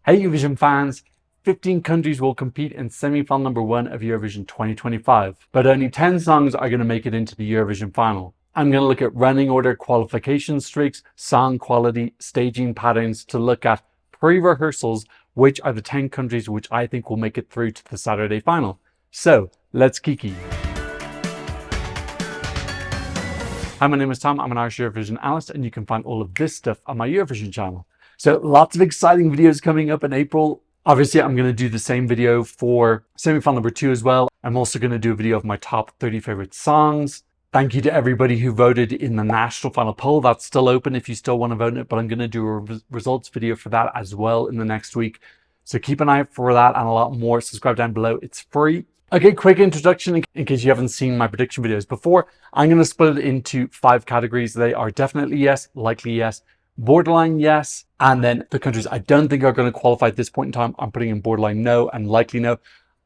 Hey Eurovision fans, 15 countries will compete in semi-final number 1 of Eurovision 2025, but only 10 songs are going to make it into the Eurovision final. I'm going to look at running order, qualification streaks, song quality, staging patterns to look at pre-rehearsals, which are the 10 countries which I think will make it through to the Saturday final. So let's kiki. Hi, my name is Tom. I'm an Irish Eurovision analyst, and you can find all of this stuff on my Eurovision channel. So lots of exciting videos coming up in April. Obviously, I'm going to do the same video for semi-final number 2 as well. I'm also going to do a video of my top 30 favorite songs. Thank you to everybody who voted in the national final poll. That's still open if you still want to vote in it, but I'm going to do a results video for that as well in the next week. So keep an eye out for that and a lot more. Subscribe down below. It's free. Okay, quick introduction in case you haven't seen my prediction videos before. I'm going to split it into 5 categories. They are definitely yes, likely yes, borderline yes, and then the countries I don't think are going to qualify at this point in time, I'm putting in borderline no and likely no.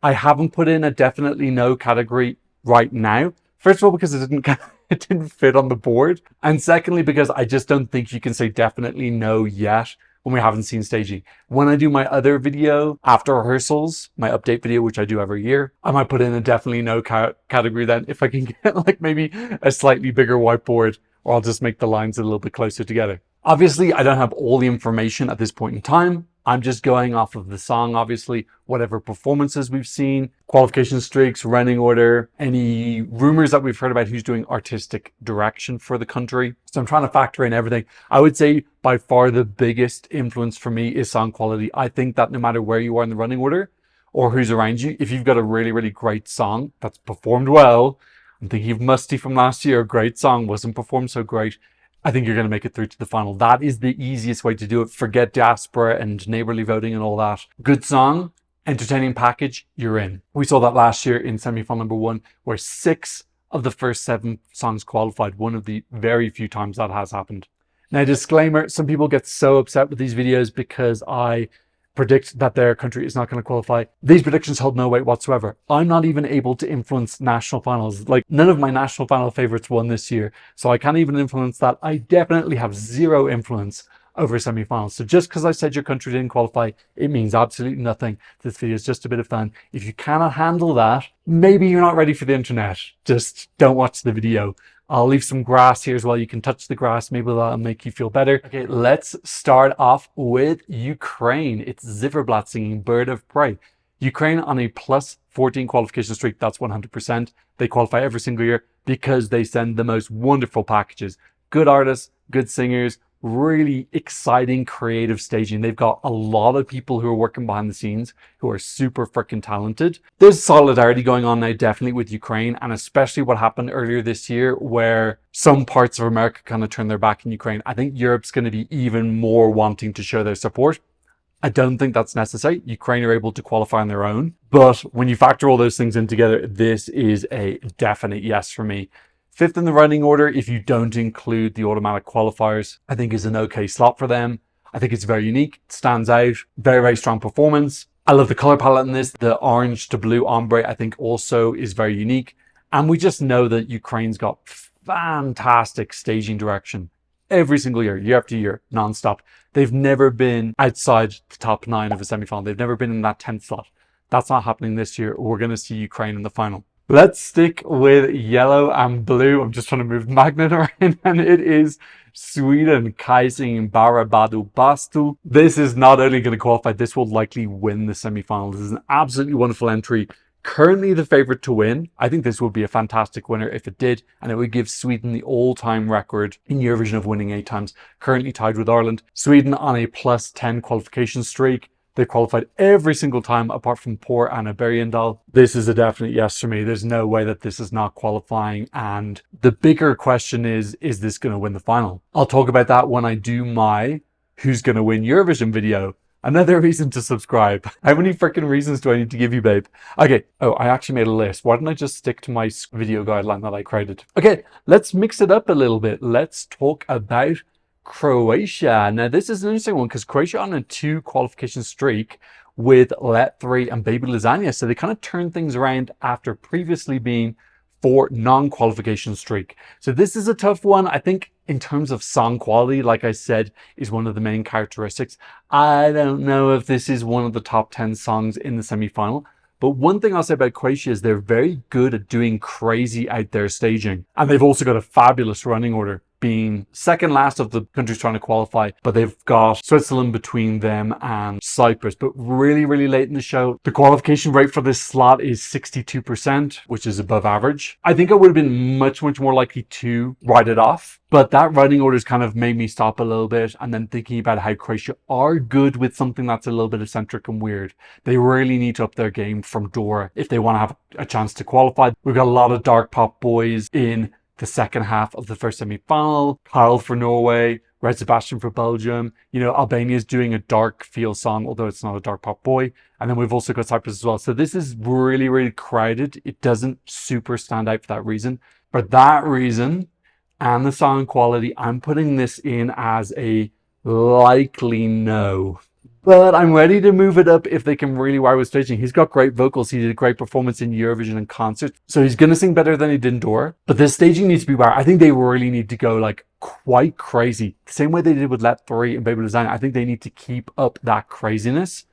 I haven't put in a definitely no category right now. First of all, because it didn't fit on the board. And secondly, because I just don't think you can say definitely no yet when we haven't seen staging. When I do my other video after rehearsals, my update video, which I do every year, I might put in a definitely no category then if I can get like maybe a slightly bigger whiteboard, or I'll just make the lines a little bit closer together. Obviously, I don't have all the information at this point in time. I'm just going off of the song, obviously, whatever performances we've seen, qualification streaks, running order, any rumors that we've heard about who's doing artistic direction for the country. So I'm trying to factor in everything. I would say by far the biggest influence for me is song quality. I think that no matter where you are in the running order or who's around you, if you've got a really, really great song that's performed well, I'm thinking of Musty from last year, a great song, wasn't performed so great, I think you're going to make it through to the final. That is the easiest way to do it. Forget diaspora and neighborly voting and all that. Good song, entertaining package, you're in. We saw that last year in semi-final number 1, where 6 of the first 7 songs qualified. One of the very few times that has happened. Now, disclaimer, some people get so upset with these videos because I predict that their country is not going to qualify. These predictions hold no weight whatsoever. I'm not even able to influence national finals. Like, none of my national final favorites won this year, so I can't even influence that. I definitely have zero influence over semi-finals. So just because I said your country didn't qualify, it means absolutely nothing. This video is just a bit of fun. If you cannot handle that, maybe you're not ready for the internet. Just don't watch the video. I'll leave some grass here as well. You can touch the grass. Maybe that'll make you feel better. Okay, let's start off with Ukraine. It's Zifferblatt singing Bird of Prey. Ukraine on a plus 14 qualification streak. That's 100%. They qualify every single year because they send the most wonderful packages. Good artists, good singers, really exciting creative staging. They've got a lot of people who are working behind the scenes who are super freaking talented. There's solidarity going on now, definitely, with Ukraine, and especially what happened earlier this year where some parts of America kind of turned their back in Ukraine. I think Europe's going to be even more wanting to show their support. I don't think that's necessary. Ukraine are able to qualify on their own, but when you factor all those things in together, this is a definite yes for me. 5th in the running order, if you don't include the automatic qualifiers, I think is an okay slot for them. I think it's very unique, it stands out, very, very strong performance. I love the color palette in this. The orange to blue ombre, I think also is very unique. And we just know that Ukraine's got fantastic staging direction every single year, year after year, non-stop. They've never been outside the top 9 of a semi-final. They've never been in that 10th slot. That's not happening this year. We're going to see Ukraine in the final. Let's stick with yellow and blue. I'm just trying to move the magnet around, and it is Sweden, Kaising Barabadu Bastu. This is not only going to qualify, this will likely win the semi-final. This is an absolutely wonderful entry. Currently the favorite to win. I think this would be a fantastic winner if it did, and it would give Sweden the all-time record in Eurovision of winning 8 times, currently tied with Ireland. Sweden on a plus 10 qualification streak. They qualified every single time apart from poor Anna Bergendahl. This is a definite yes for me. There's no way that this is not qualifying. And the bigger question is this going to win the final? I'll talk about that when I do my Who's Going to Win Eurovision video. Another reason to subscribe. How many freaking reasons do I need to give you, babe? Okay. Oh, I actually made a list. Why don't I just stick to my video guideline that I created? Okay, let's mix it up a little bit. Let's talk about Croatia. Now, this is an interesting one because Croatia on a 2 qualification streak with Let 3 and Baby Lasagna. So they kind of turned things around after previously being 4 non-qualification streak. So this is a tough one. I think in terms of song quality, like I said, is one of the main characteristics. I don't know if this is one of the top 10 songs in the semi-final. But one thing I'll say about Croatia is they're very good at doing crazy out there staging. And they've also got a fabulous running order, being second last of the countries trying to qualify. But they've got Switzerland between them and Cyprus. But really, really late in the show, the qualification rate for this slot is 62%, which is above average. I think I would have been much, much more likely to write it off. But that running order's kind of made me stop a little bit, and then thinking about how Croatia are good with something that's a little bit eccentric and weird. They really need to up their game from Dora if they want to have a chance to qualify. We've got a lot of dark pop boys in the second half of the first semi-final. Kyle for Norway, Red Sebastian for Belgium. You know, Albania's doing a dark feel song, although it's not a dark pop boy. And then we've also got Cyprus as well. So this is really, really crowded. It doesn't super stand out for that reason. For that reason, and the song quality, I'm putting this in as a likely no. But I'm ready to move it up if they can really wire with staging. He's got great vocals. He did a great performance in Eurovision and concerts. So he's going to sing better than he did in Dora. But the staging needs to be wired. I think they really need to go like quite crazy. The same way they did with Let 3 and Baby Design. I think they need to keep up that craziness.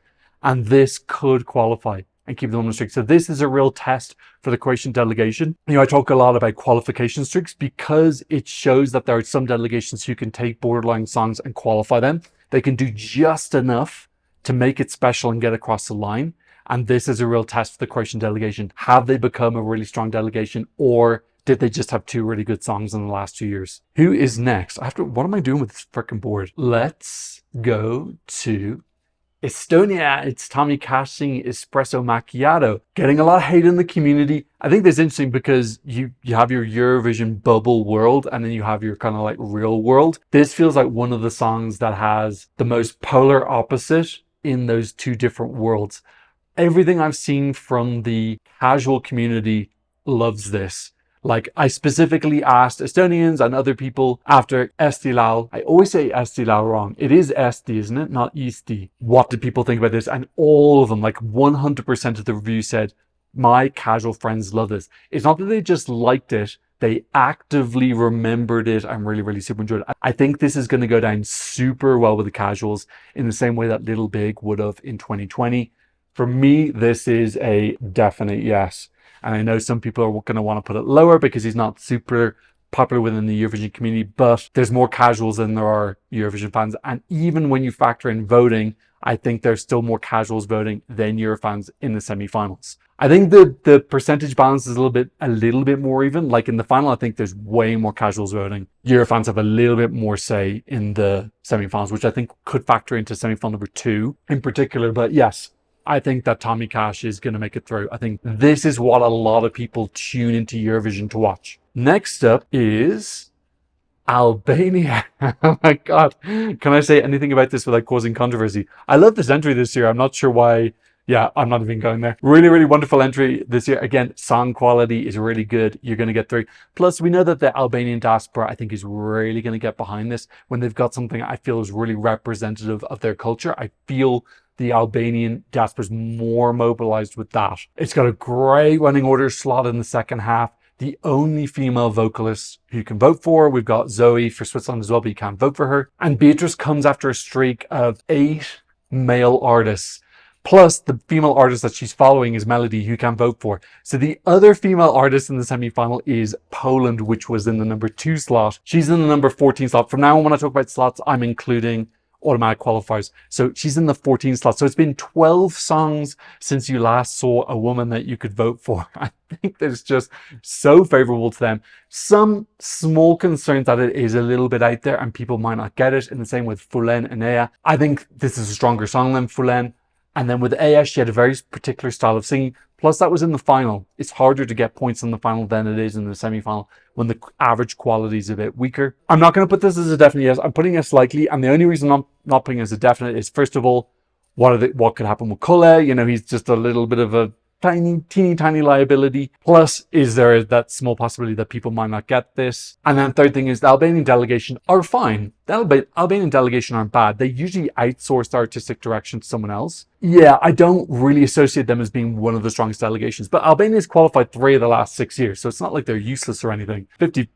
And this could qualify and keep them on the streak. So this is a real test for the Croatian delegation. You know, I talk a lot about qualification streaks because it shows that there are some delegations who can take borderline songs and qualify them. They can do just enough to make it special and get across the line. And this is a real test for the Croatian delegation. Have they become a really strong delegation, or did they just have two really good songs in the last 2 years? Who is next? What am I doing with this freaking board? Let's go to Estonia. It's Tommy Cash singing Espresso Macchiato. Getting a lot of hate in the community. I think that's interesting because you have your Eurovision bubble world and then you have your kind of like real world. This feels like one of the songs that has the most polar opposite in those two different worlds. Everything I've seen from the casual community loves this. Like, I specifically asked Estonians and other people after Estilal. I always say Estilal wrong. It is Esti, isn't it? Not Isti. What did people think about this? And all of them, like 100% of the reviews said, my casual friends love this. It's not that they just liked it. They actively remembered it and really, really super enjoyed it. I think this is going to go down super well with the casuals in the same way that Little Big would have in 2020. For me, this is a definite yes. And I know some people are going to want to put it lower because he's not super popular within the Eurovision community, but there's more casuals than there are Eurovision fans. And even when you factor in voting, I think there's still more casuals voting than Euro fans in the semi-finals. I think the percentage balance is a little bit more even. Like in the final, I think there's way more casuals voting. Euro fans have a little bit more say in the semi-finals, which I think could factor into semi-final number 2 in particular. But yes, I think that Tommy Cash is going to make it through. I think this is what a lot of people tune into Eurovision to watch. Next up is Albania. Oh my God. Can I say anything about this without causing controversy? I love this entry this year. I'm not sure why. Yeah, I'm not even going there. Really, really wonderful entry this year. Again, song quality is really good. You're going to get through. Plus, we know that the Albanian diaspora, I think, is really going to get behind this when they've got something I feel is really representative of their culture. I feel the Albanian diaspora is more mobilized with that. It's got a great running order slot in the second half. The only female vocalist who you can vote for. We've got Zoe for Switzerland as well, but you can't vote for her. And Beatrice comes after a streak of 8 male artists. Plus, the female artist that she's following is Melody, who you can vote for. So the other female artist in the semi-final is Poland, which was in the number 2 slot. She's in the number 14 slot. From now on, when I talk about slots, I'm including automatic qualifiers. So she's in the 14 slot. So it's been 12 songs since you last saw a woman that you could vote for. I think that's just so favorable to them. Some small concerns that it is a little bit out there and people might not get it. In the same with Fulen and Ea. I think this is a stronger song than Fulen. And then with Ea, she had a very particular style of singing. Plus, that was in the final. It's harder to get points in the final than it is in the semi-final when the average quality is a bit weaker. I'm not going to put this as a definite yes. I'm putting it slightly. And the only reason I'm not putting it as a definite is, first of all, what could happen with Kole? You know, he's just a little bit of a teeny tiny liability. Plus, is there that small possibility that people might not get this? And then third thing is the Albanian delegation are fine. The Albanian delegation aren't bad. They usually outsource the artistic direction to someone else. Yeah, I don't really associate them as being one of the strongest delegations, but Albania's qualified 3 of the last 6 years, so it's not like they're useless or anything. 50%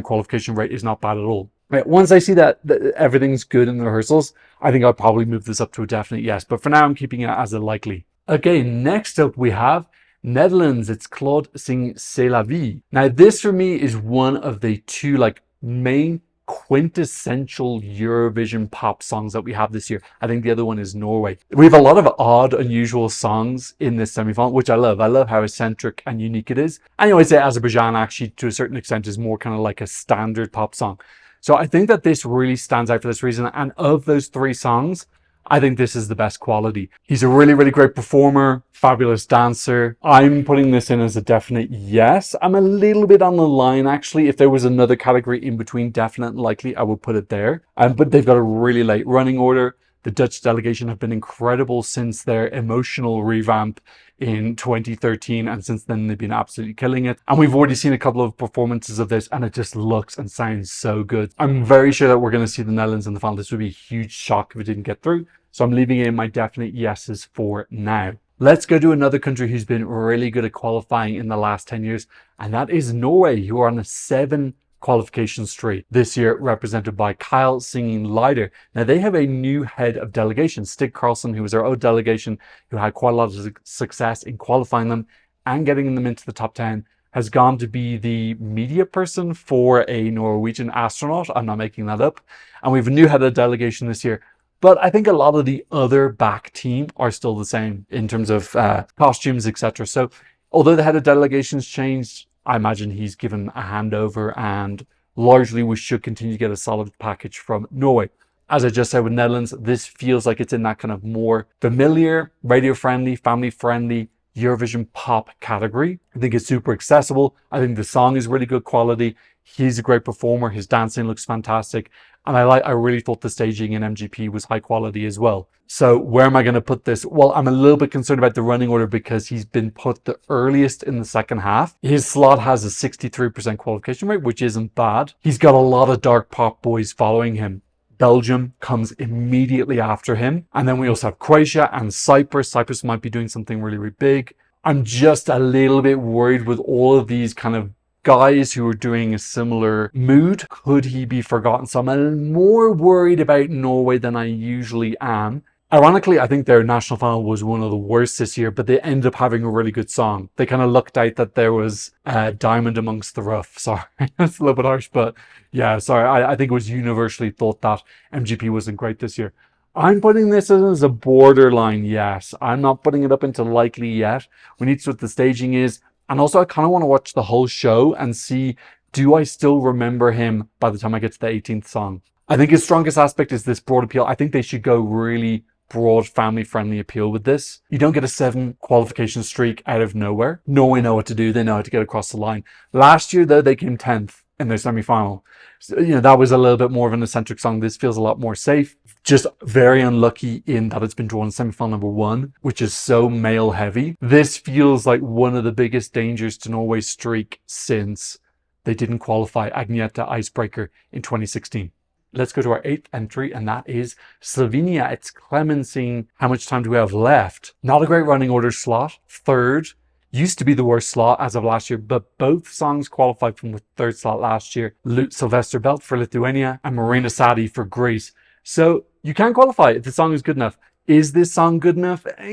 qualification rate is not bad at all. Right, once I see that everything's good in the rehearsals, I think I'll probably move this up to a definite yes. But for now, I'm keeping it as a likely. Okay, next up we have Netherlands. It's Claude Sing C'est la Vie. Now, this for me is one of the two like main quintessential Eurovision pop songs that we have this year. I think the other one is Norway. We have a lot of odd, unusual songs in this semi-final, which I love. I love how eccentric and unique it is. And you always say Azerbaijan actually, to a certain extent, is more kind of like a standard pop song. So I think that this really stands out for this reason. And of those three songs, I think this is the best quality. He's a really, really great performer, fabulous dancer. I'm putting this in as a definite yes. I'm a little bit on the line, actually. If there was another category in between definite and likely, I would put it there. But they've got a really late running order. The Dutch delegation have been incredible since their emotional revamp in 2013, and since then they've been absolutely killing it. And we've already seen a couple of performances of this, and it just looks and sounds so good. I'm very sure that we're going to see the Netherlands in the final. This would be a huge shock if it didn't get through. So I'm leaving in my definite yeses for now. Let's go to another country who's been really good at qualifying in the last 10 years, and that is Norway, who are on a 7 qualification streak this year, represented by Kyle singing Lighter. Now, they have a new head of delegation, Stig Carlson, who was their old delegation, who had quite a lot of success in qualifying them and getting them into the top 10, has gone to be the media person for a Norwegian astronaut. I'm not making that up. And we have a new head of delegation this year. But I think a lot of the other back team are still the same in terms of costumes, etc. So although the head of delegation's changed, I imagine he's given a handover, and largely we should continue to get a solid package from Norway. As I just said with Netherlands, this feels like it's in that kind of more familiar, radio-friendly, family-friendly Eurovision pop category. I think it's super accessible. I think the song is really good quality. He's a great performer. His dancing looks fantastic. And I really thought the staging in MGP was high quality as well. So where am I going to put this? Well, I'm a little bit concerned about the running order because he's been put the earliest in the second half. His slot has a 63% qualification rate, which isn't bad. He's got a lot of dark pop boys following him. Belgium comes immediately after him. And then we also have Croatia and Cyprus. Cyprus might be doing something really, really big. I'm just a little bit worried with all of these kind of guys who are doing a similar mood. Could he be forgotten? So I'm more worried about Norway than I usually am. Ironically, I think their national final was one of the worst this year, but they ended up having a really good song. They kind of looked out that there was a diamond amongst the rough. Sorry, that's a little bit harsh, but yeah, sorry. I think it was universally thought that MGP wasn't great this year. I'm putting this as a borderline yes. I'm not putting it up into likely yet. We need to see what the staging is. And also, I kind of want to watch the whole show and see, do I still remember him by the time I get to the 18th song? I think his strongest aspect is this broad appeal. I think they should go really broad, family-friendly appeal with this. You don't get a 7 qualification streak out of nowhere. Norway know what to do. They know how to get across the line. Last year, though, they came 10th in their semi-final. So, that was a little bit more of an eccentric song. This feels a lot more safe. Just very unlucky in that it's been drawn semi-final number 1, which is so male heavy. This feels like one of the biggest dangers to Norway's streak since they didn't qualify Agneta Icebreaker in 2016. Let's go to our 8th entry, and that is Slovenia. It's Clemencine. How much time do we have left? Not a great running order slot. 3rd. Used to be the worst slot as of last year, but both songs qualified from the 3rd slot last year. Sylvester Belt for Lithuania and Marina Sadi for Greece. So you can qualify if the song is good enough. Is this song good enough? I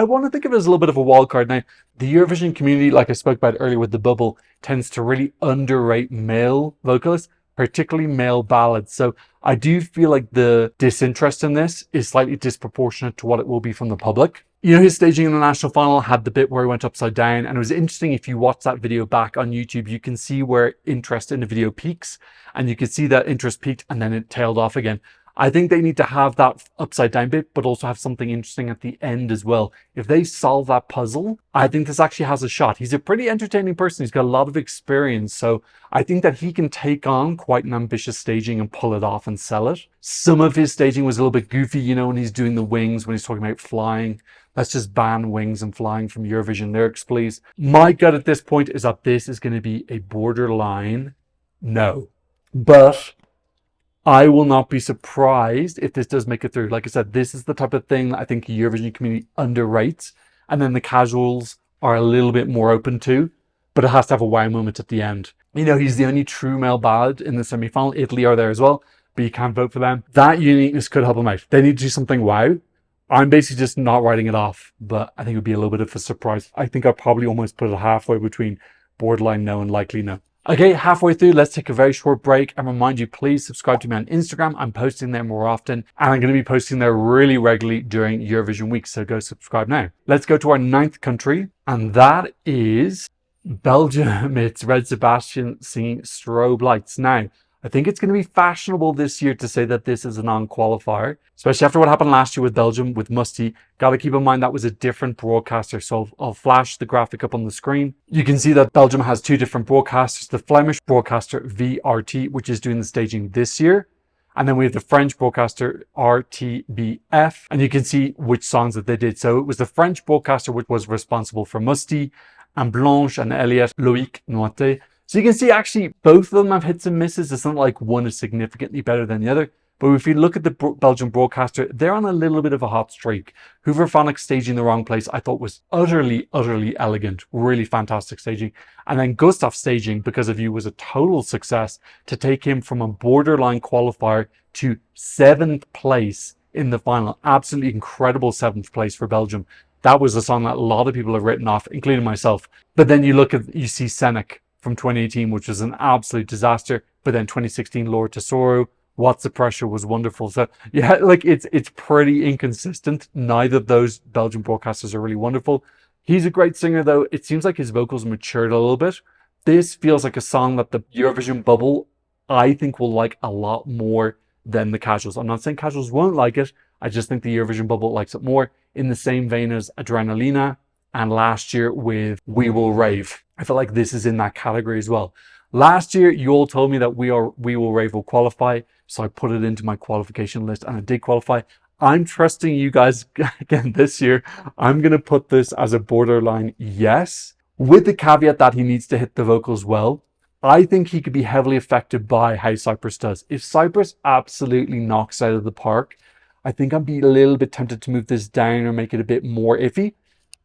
want to think of it as a little bit of a wild card. Now, the Eurovision community, like I spoke about earlier with the bubble, tends to really underrate male vocalists, particularly male ballads. So I do feel like the disinterest in this is slightly disproportionate to what it will be from the public. His staging in the national final had the bit where he went upside down, and it was interesting. If you watch that video back on YouTube, you can see where interest in the video peaks, and you can see that interest peaked and then it tailed off again. I think they need to have that upside down bit, but also have something interesting at the end as well. If they solve that puzzle, I think this actually has a shot. He's a pretty entertaining person. He's got a lot of experience. So I think that he can take on quite an ambitious staging and pull it off and sell it. Some of his staging was a little bit goofy, when he's doing the wings, when he's talking about flying. Let's just ban wings and flying from Eurovision lyrics, please. My gut at this point is that this is going to be a borderline no. But I will not be surprised if this does make it through. Like I said, this is the type of thing that I think the Eurovision community underrates, and then the casuals are a little bit more open to, but it has to have a wow moment at the end. You know, he's the only true male ballad in the semi-final. Italy are there as well, but you can't vote for them. That uniqueness could help them out. They need to do something wow. I'm basically just not writing it off, but I think it would be a little bit of a surprise. I think I'd probably almost put it halfway between borderline no and likely no. Okay, halfway through, let's take a very short break and remind you, please subscribe to me on Instagram. I'm posting there more often, and I'm going to be posting there really regularly during Eurovision week, so go subscribe now. Let's go to our 9th country, and that is Belgium. It's Red Sebastian singing Strobe Lights. Now, I think it's going to be fashionable this year to say that this is a non-qualifier, especially after what happened last year with Belgium, with Musty. Got to keep in mind that was a different broadcaster. So I'll flash the graphic up on the screen. You can see that Belgium has 2 different broadcasters. The Flemish broadcaster VRT, which is doing the staging this year. And then we have the French broadcaster RTBF. And you can see which songs that they did. So it was the French broadcaster which was responsible for Musty, and Blanche and Eliette Loïc Noité. So you can see actually both of them have hits and misses. It's not like one is significantly better than the other. But if you look at the Belgian broadcaster, they're on a little bit of a hot streak. Hooverphonic staging the wrong place, I thought was utterly elegant. Really fantastic staging. And then Gustav staging, because of you, was a total success to take him from a borderline qualifier to 7th place in the final. Absolutely incredible 7th place for Belgium. That was a song that a lot of people have written off, including myself. But then you see Senek from 2018, which was an absolute disaster. But then 2016, Lord Tesoro, What's the Pressure was wonderful. So yeah, like it's pretty inconsistent. Neither of those Belgian broadcasters are really wonderful. He's a great singer though. It seems like his vocals matured a little bit. This feels like a song that the Eurovision bubble, I think, will like a lot more than the casuals. I'm not saying casuals won't like it. I just think the Eurovision bubble likes it more, in the same vein as Adrenalina and last year with We Will Rave. I feel like this is in that category as well. Last year, you all told me that We Will Rave will qualify, so I put it into my qualification list and it did qualify. I'm trusting you guys again this year. I'm going to put this as a borderline yes, with the caveat that he needs to hit the vocals well. I think he could be heavily affected by how Cyprus does. If Cyprus absolutely knocks out of the park, I think I'd be a little bit tempted to move this down or make it a bit more iffy.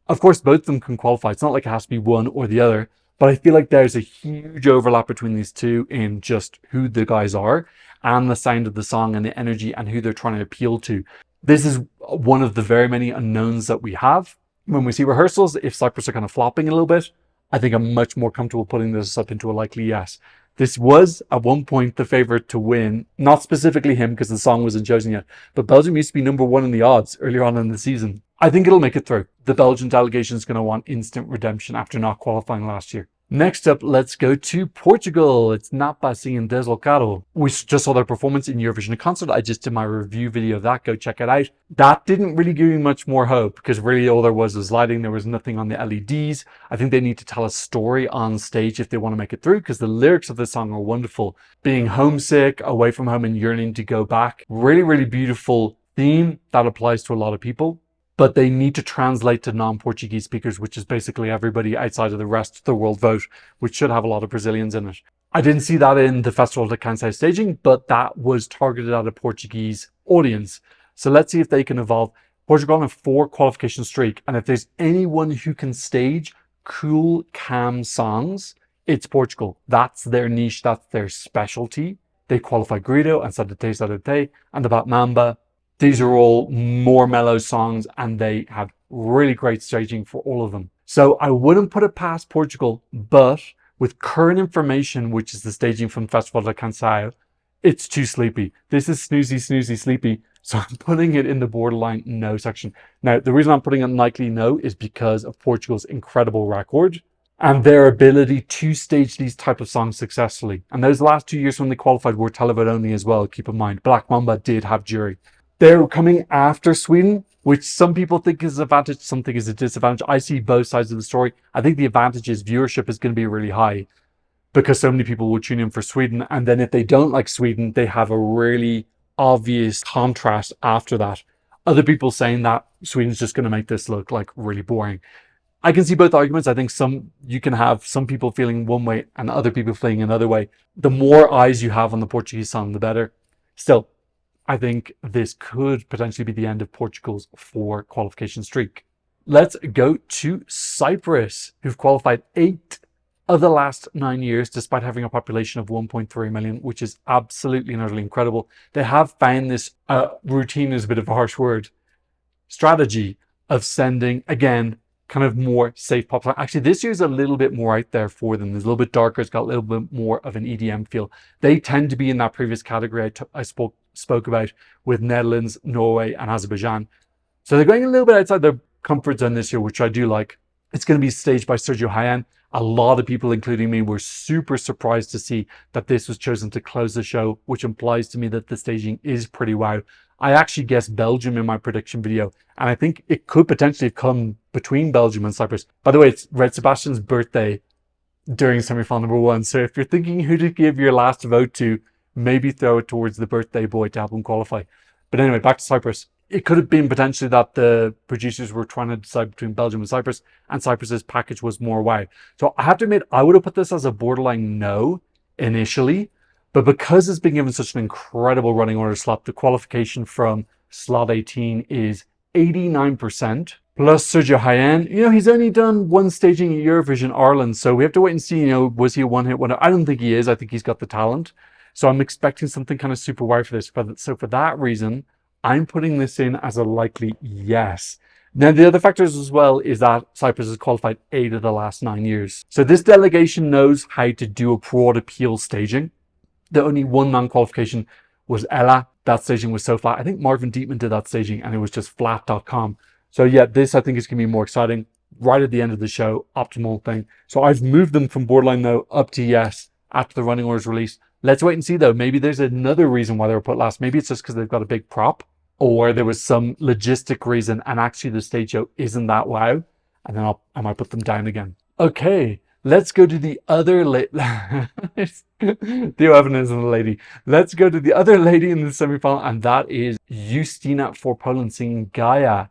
Of course, both of them can qualify. It's not like it has to be one or the other, but I feel like there's a huge overlap between these two in just who the guys are and the sound of the song and the energy and who they're trying to appeal to. This is one of the very many unknowns that we have. When we see rehearsals, if Cyprus are kind of flopping a little bit, I think I'm much more comfortable putting this up into a likely yes. This was, at one point, the favourite to win. Not specifically him, because the song wasn't chosen yet. But Belgium used to be number 1 in the odds earlier on in the season. I think it'll make it through. The Belgian delegation is going to want instant redemption after not qualifying last year. Next up, let's go to Portugal. It's Napa singing Deslocado. We just saw their performance in Eurovision Concert. I just did my review video of that. Go check it out. That didn't really give me much more hope, because really all there was lighting. There was nothing on the LEDs. I think they need to tell a story on stage if they want to make it through, because the lyrics of the song are wonderful. Being homesick, away from home and yearning to go back. Really beautiful theme that applies to a lot of people. But they need to translate to non-Portuguese speakers, which is basically everybody outside of the rest of the world vote, which should have a lot of Brazilians in it. I didn't see that in the Festival de Canção staging, but that was targeted at a Portuguese audience. So let's see if they can evolve. Portugal on a 4 qualification streak, and if there's anyone who can stage cool, calm songs, it's Portugal. That's their niche, that's their specialty. They qualify Grito and Sadate Sadate and the Batmamba. These are all more mellow songs, and they have really great staging for all of them. So I wouldn't put it past Portugal, but with current information, which is the staging from Festival de Canção, it's too sleepy. This is snoozy, sleepy. So I'm putting it in the borderline no section. Now, the reason I'm putting it likely no is because of Portugal's incredible record and their ability to stage these type of songs successfully. And those last 2 years when they qualified were televote only as well, keep in mind. Black Mamba did have jury. They're coming after Sweden, which some people think is an advantage, some think is a disadvantage. I see both sides of the story. I think the advantage is viewership is going to be really high because so many people will tune in for Sweden. And then if they don't like Sweden, they have a really obvious contrast after that. Other people saying that Sweden's just going to make this look like really boring. I can see both arguments. I think you can have some people feeling one way and other people feeling another way. The more eyes you have on the Portuguese song, the better. Still, I think this could potentially be the end of Portugal's 4 qualification streak. Let's go to Cyprus, who've qualified 8 of the last 9 years, despite having a population of 1.3 million, which is absolutely and utterly incredible. They have found this routine is a bit of a harsh word, strategy of sending, again, kind of more safe pop song. Actually, this year's a little bit more out there for them. It's a little bit darker. It's got a little bit more of an EDM feel. They tend to be in that previous category I spoke about with Netherlands, Norway, and Azerbaijan. So they're going a little bit outside their comfort zone this year, which I do like. It's going to be staged by Sergio Hyen. A lot of people, including me, were super surprised to see that this was chosen to close the show, which implies to me that the staging is pretty wow. I actually guessed Belgium in my prediction video, and I think it could potentially have come between Belgium and Cyprus. By the way, it's Red Sebastian's birthday during semi-final number 1, so if you're thinking who to give your last vote to, maybe throw it towards the birthday boy to help him qualify. But anyway, back to Cyprus. It could have been potentially that the producers were trying to decide between Belgium and Cyprus's package was more wow. So I have to admit, I would have put this as a borderline no initially, but because it's been given such an incredible running order slot, the qualification from slot 18 is 89%. Plus Sergio Hyen, he's only done one staging at Eurovision Ireland, so we have to wait and see, was he a one-hit wonder? I don't think he is. I think he's got the talent. So I'm expecting something kind of super wow for this. So for that reason, I'm putting this in as a likely yes. Now, the other factors as well is that Cyprus has qualified 8 of the last 9 years. So this delegation knows how to do a broad appeal staging. The only one non-qualification was Ella. That staging was so flat. I think Marvin Dietman did that staging and it was just flat.com. So yeah, this I think is going to be more exciting. Right at the end of the show, optimal thing. So I've moved them from borderline no up to yes after the running orders release. Let's wait and see though. Maybe there's another reason why they were put last. Maybe it's just because they've got a big prop, or there was some logistic reason and actually the stage show isn't that wow. And then I might put them down again. Okay, let's go to the other Theo Evans and the lady. Let's go to the other lady in the semi-final, and that is Justyna for Poland singing Gaia.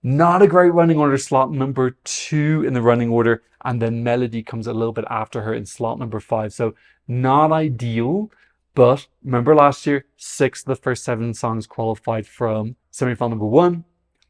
Not a great running order, slot number 2 in the running order, and then Melody comes a little bit after her in slot number 5. So not ideal, but remember last year, 6 of the first 7 songs qualified from semi-final number 1.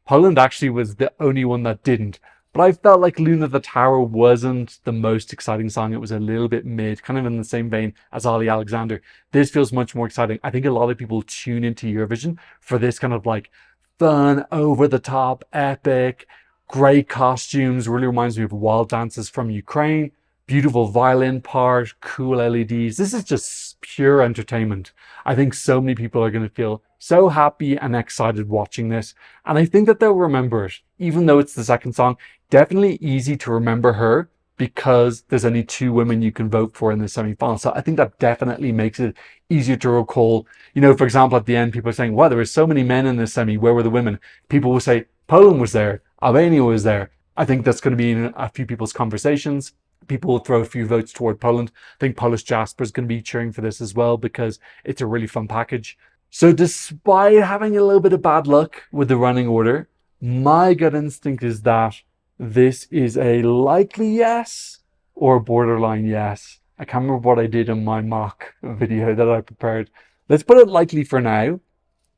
Poland actually was the only one that didn't. But I felt like Luna the Tower wasn't the most exciting song. It was a little bit mid, kind of in the same vein as Ali Alexander. This feels much more exciting. I think a lot of people tune into Eurovision for this kind of like fun, over-the-top, epic, great costumes. Really reminds me of Wild Dances from Ukraine. Beautiful violin part, cool LEDs. This is just pure entertainment. I think so many people are going to feel so happy and excited watching this. And I think that they'll remember it. Even though it's the second song, definitely easy to remember her because there's only 2 women you can vote for in the semi-final. So I think that definitely makes it easier to recall. For example, at the end, people are saying, wow, there were so many men in this semi. Where were the women? People will say, Poland was there. Albania was there. I think that's going to be in a few people's conversations. People will throw a few votes toward Poland. I think Polish Jasper is going to be cheering for this as well because it's a really fun package. So despite having a little bit of bad luck with the running order, my gut instinct is that this is a likely yes or borderline yes. I can't remember what I did in my mock video that I prepared. Let's put it likely for now.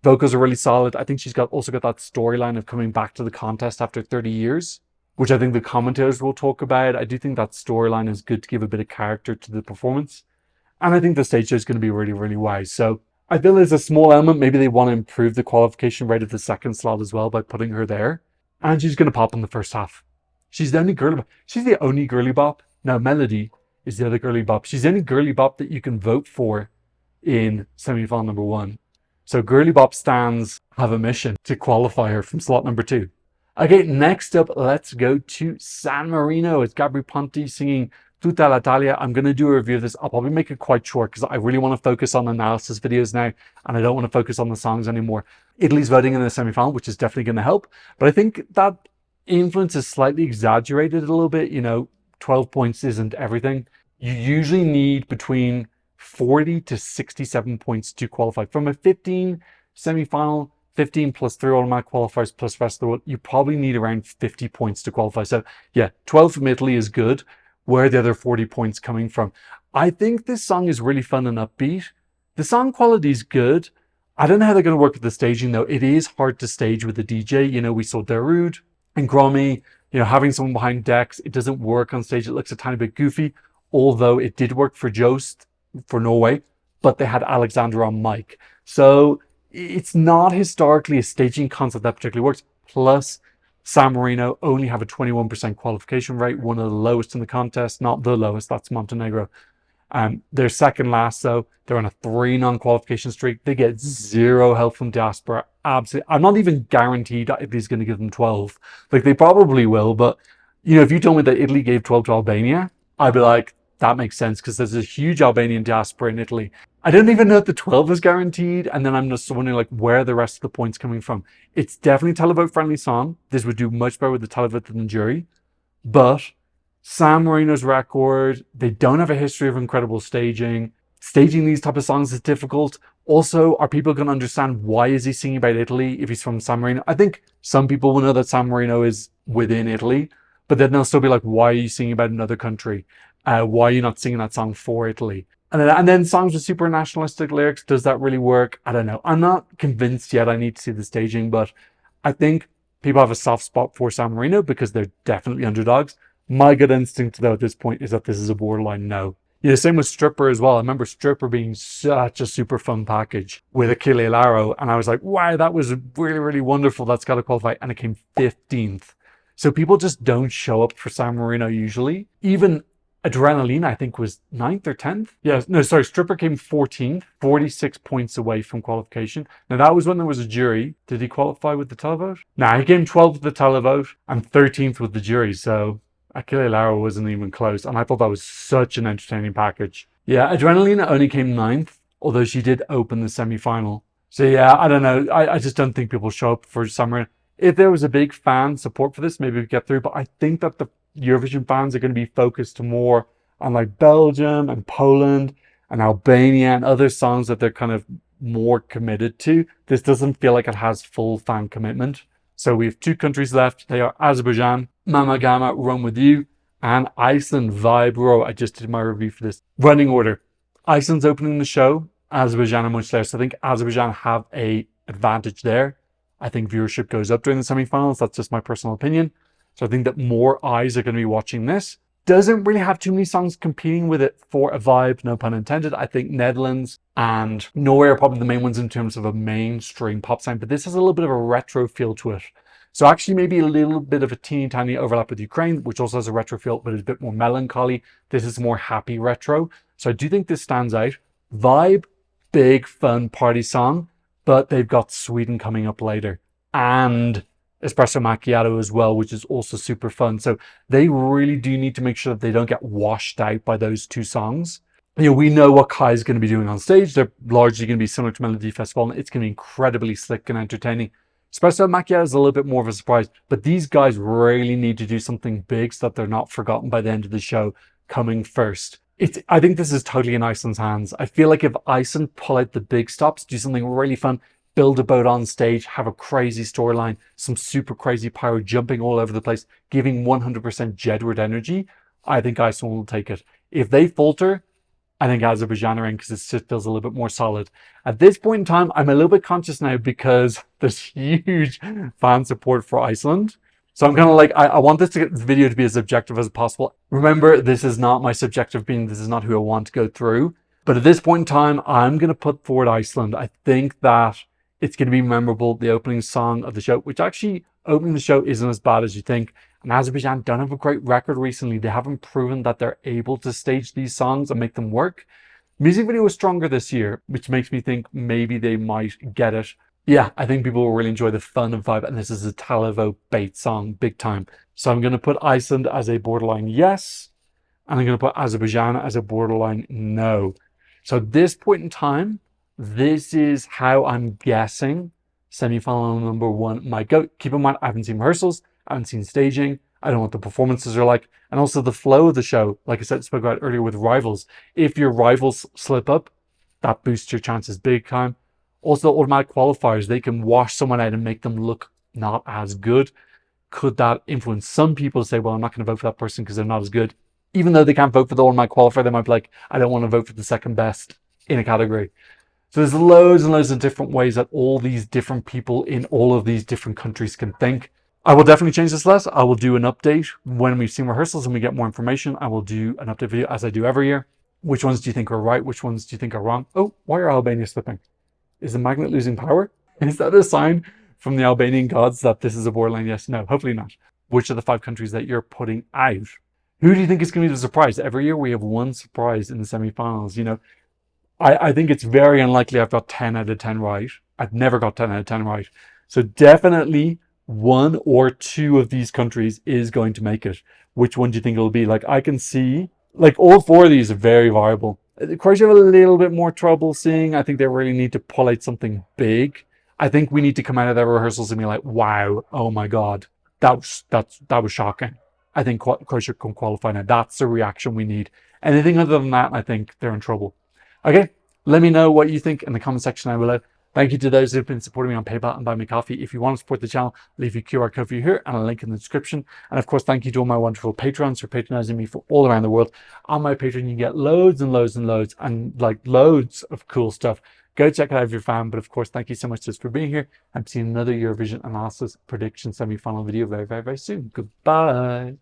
Vocals are really solid. I think she's also got that storyline of coming back to the contest after 30 years, which I think the commentators will talk about. I do think that storyline is good to give a bit of character to the performance. And I think the stage show is going to be really, really wise. So I feel there's a small element. Maybe they want to improve the qualification rate of the second slot as well by putting her there. And she's going to pop in the first half. She's the only girly bop. She's the only girly bop. Now, Melody is the other girly bop. She's the only girly bop that you can vote for in semi-final number 1. So girly bop stands have a mission to qualify her from slot number 2. Okay, next up, let's go to San Marino. It's Gabri Ponti singing Tutta l'Italia. I'm going to do a review of this. I'll probably make it quite short because I really want to focus on analysis videos now and I don't want to focus on the songs anymore. Italy's voting in the semi-final, which is definitely going to help. But I think that influence is slightly exaggerated a little bit. 12 points isn't everything. You usually need between 40 to 67 points to qualify. From a 15 semi-final, 15 plus 3 automatic qualifiers plus rest of the world, you probably need around 50 points to qualify. So yeah, 12 from Italy is good. Where are the other 40 points coming from? I think this song is really fun and upbeat. The song quality is good. I don't know how they're going to work with the staging though. It is hard to stage with a DJ. We saw Darude and Gromi, having someone behind decks. It doesn't work on stage. It looks a tiny bit goofy. although it did work for Jost for Norway, but they had Alexander on mic. So it's not historically a staging concept that particularly works. Plus, San Marino only have a 21% qualification rate, one of the lowest in the contest, not the lowest, that's Montenegro. They're second last though. They're on a 3 non-qualification streak. They get 0 help from diaspora. Absolutely. I'm not even guaranteed that Italy's going to give them 12. Like, they probably will, but you know, if you told me that Italy gave 12 to Albania, I'd be like, that makes sense, because there's a huge Albanian diaspora in Italy. I don't even know if the 12 is guaranteed, and then I'm just wondering like where are the rest of the points coming from. It's definitely televote friendly song. This would do much better with the televote than the jury, but San Marino's record, they don't have a history of incredible staging. Staging these type of songs is difficult. Also, are people going to understand why is he singing about Italy if he's from San Marino? I think some people will know that San Marino is within Italy, but then they'll still be like, why are you singing about another country? Why are you not singing that song for Italy? And then songs with super nationalistic lyrics, does that really work? I don't know. I'm not convinced yet. I need to see the staging, but I think people have a soft spot for San Marino because they're definitely underdogs. My gut instinct, though, at this point is that this is a borderline no. Yeah, same with Stripper as well. I remember Stripper being such a super fun package with Achille Lauro, and I was like, wow, that was really, really wonderful. That's got to qualify. And it came 15th. So people just don't show up for San Marino usually. Even Adrenaline, I think, was 9th or 10th. Yeah, no, sorry, Stripper came 14th, 46 points away from qualification. Now, that was when there was a jury. Did he qualify with the televote? Nah, he came 12th with the televote and 13th with the jury, so Achille Lauro wasn't even close, and I thought that was such an entertaining package. Yeah, Adrenalina only came 9th, although she did open the semi-final. So yeah, I don't know. I just don't think people show up for summer. If there was a big fan support for this, maybe we'd get through, but I think that the Eurovision fans are going to be focused more on like Belgium and Poland and Albania and other songs that they're kind of more committed to. This doesn't feel like it has full fan commitment. So we have 2 countries left. They are Azerbaijan, Mama Gama, Run With You, and Iceland, Vibe Row. I just did my review for this. Running order. Iceland's opening the show. Azerbaijan are much later. So I think Azerbaijan have a advantage there. I think viewership goes up during the semi-finals. That's just my personal opinion. So I think that more eyes are going to be watching this. Doesn't really have too many songs competing with it for a vibe, no pun intended. I think Netherlands and Norway are probably the main ones in terms of a mainstream pop sound, but this has a little bit of a retro feel to it. So actually maybe a little bit of a teeny tiny overlap with Ukraine, which also has a retro feel, but is a bit more melancholy. This is more happy retro. So I do think this stands out. Vibe, big fun party song, but they've got Sweden coming up later. And Espresso Macchiato as well, which is also super fun. So they really do need to make sure that they don't get washed out by those 2 songs. You know, we know what Kai is going to be doing on stage. They're largely going to be similar to Melody Festival, and it's going to be incredibly slick and entertaining. Espresso Macchiato is a little bit more of a surprise, but these guys really need to do something big so that they're not forgotten by the end of the show coming first. I think this is totally in Iceland's hands. I feel like if Iceland pull out the big stops, do something really fun, build a boat on stage, have a crazy storyline, some super crazy pyro jumping all over the place, giving 100% Jedward energy, I think Iceland will take it. If they falter, I think Azerbaijan are in because it just feels a little bit more solid. At this point in time, I'm a little bit conscious now because there's huge fan support for Iceland. So I'm kind of like, I want this video to be as objective as possible. Remember, this is not my subjective opinion. This is not who I want to go through. But at this point in time, I'm going to put forward Iceland. I think that it's going to be memorable. The opening song of the show, which actually opening the show isn't as bad as you think. And Azerbaijan don't have a great record recently. They haven't proven that they're able to stage these songs and make them work. Music video was stronger this year, which makes me think maybe they might get it. Yeah, I think people will really enjoy the fun and vibe. And this is a Talivo bait song, big time. So I'm going to put Iceland as a borderline yes. And I'm going to put Azerbaijan as a borderline no. So at this point in time, this is how I'm guessing semi-final number 1 might go. Keep in mind, I haven't seen rehearsals. I haven't seen staging. I don't know what the performances are like. And also the flow of the show, like I said, spoke about earlier with rivals. If your rivals slip up, that boosts your chances big time. Also, automatic qualifiers, they can wash someone out and make them look not as good. Could that influence some people to say, well, I'm not going to vote for that person because they're not as good? Even though they can't vote for the automatic qualifier, they might be like, I don't want to vote for the second best in a category. So there's loads and loads of different ways that all these different people in all of these different countries can think. I will definitely change this list. I will do an update when we've seen rehearsals and we get more information. I will do an update video as I do every year. Which ones do you think are right? Which ones do you think are wrong? Oh, why are Albania slipping? Is the magnet losing power? Is that a sign from the Albanian gods that this is a borderline yes? No, hopefully not. Which are the 5 countries that you're putting out? Who do you think is going to be the surprise? Every year we have one surprise in the semi-finals. You know, I think it's very unlikely I've got 10 out of 10 right. I've never got 10 out of 10 right. So definitely 1 or 2 of these countries is going to make it. Which one do you think it'll be? Like, I can see, like, all 4 of these are very viable. Croatia have a little bit more trouble seeing. I think they really need to pull out something big. I think we need to come out of their rehearsals and be like, wow, oh my God, that was shocking. I think Croatia can qualify now. That's the reaction we need. Anything other than that, I think they're in trouble. Okay, let me know what you think in the comment section down below. Thank you to those who've been supporting me on PayPal and Buy Me Coffee. If you want to support the channel, leave your QR code for you here and a link in the description. And of course, thank you to all my wonderful patrons for patronizing me from all around the world. On my Patreon, you get loads and loads and loads and like loads of cool stuff. Go check it out if you're a fan. But of course, thank you so much just for being here. I'm seeing another Eurovision analysis prediction semi-final video very, very, very soon. Goodbye.